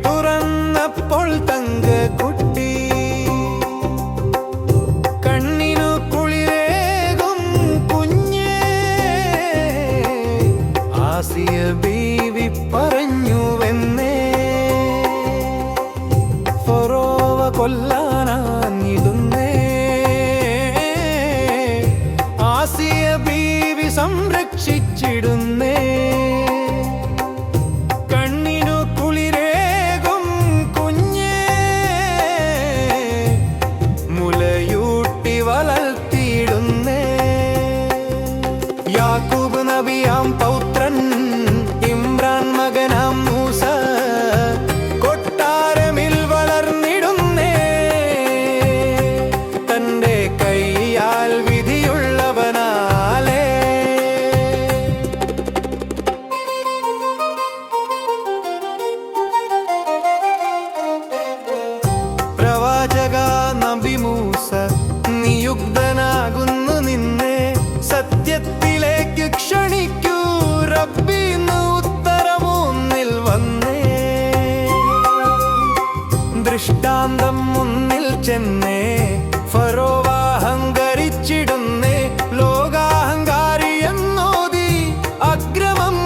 തുറന്നപ്പോൾ തങ്കക്കുട്ടി കണ്ണിനു കുളിരേകും കുഞ്ഞേ ആസിയ ബീവി പറഞ്ഞുവെന്നേ ഫറോവ കൊല്ലാനാഞ്ഞിടുന്നേ ആസിയ ബീവി സംരക്ഷിച്ചിടുന്നേ കണ്ണിനു കുളിരേകും കുഞ്ഞേ മുലയൂട്ടി വളർത്തിയിടുന്നേ യാക്കൂബ് നബിയാം പൗത്രൻ ഇമ്രാൻ മകനാം മൂസ കൊട്ടാരമിൽ വളർന്നിടുന്നേ തന്റെ കൈയാൽ വിധിയുള്ളവനാലേ പ്രവാചക നബി മൂസ നിയുക്തനാകുന്നു നിന്നെ സത്യത്തിലേക്ക് ക്ഷണിക്കൂ റബ്ബിന്ന് ഉത്തരമൊന്നിൽ വന്നേ ദൃഷ്ടാന്തം മുന്നിൽ ചെന്നേ ഫറോവ അഹങ്കരിച്ചിടുന്നേ ലോകാഹങ്കാരി എന്നോതി അക്രമം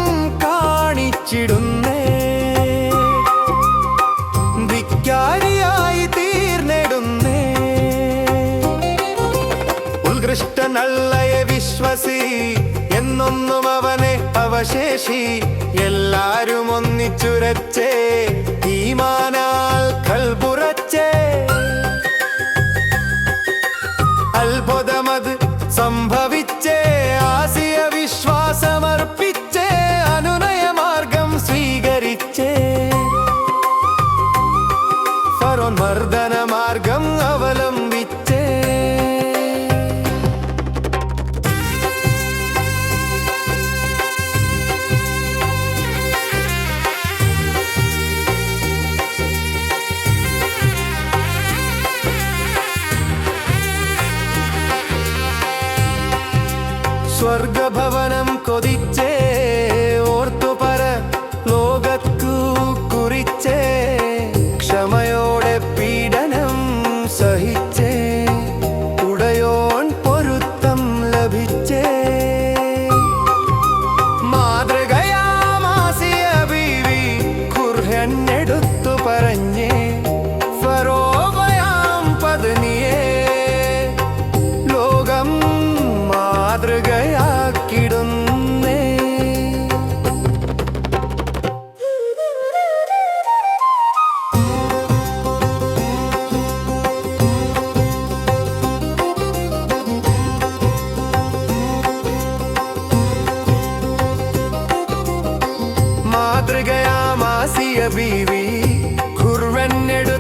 കാണിച്ചിടുന്നേ ധിക്കാരിയായി തീർന്നിടുന്നേ ഉത്കൃഷ്ടനല്ലയെ വിശ്വസി എന്നൊന്നും അവനെ അവശേഷി എല്ലാരും ഒന്നിച്ചുരച്ചേ ഈമാനാൽ കൽബുറച്ചേ അത്ഭുതമത് സംഭവിച്ചേ ആസിയ വിശ്വാസമർപ്പിച്ചേ അനുനയമാർഗം സ്വീകരിച്ചേ ഫറോൻ മർദ്ദന മാർഗം അവലംബിച്ചേ സ്വർഗഭവനം കൊതിച്ചേ ഓർത്തുപര ലോകത്തു കുറിച്ചേ ക്ഷമയോടെ പീഡനം സഹിച്ചേ ഉടയോൻ പൊരുത്തം ലഭിച്ചേ മാതൃകയാമാസിയ ബീവി ഖുർആനെടുത്തു പറഞ്ഞേ ഫറോവയാം പത്നിയെ ലോകം മാതൃകയാക്കിടുന്നേ മാതൃകയാമാസിയ ബീവി ഖുർആനെടുത്തു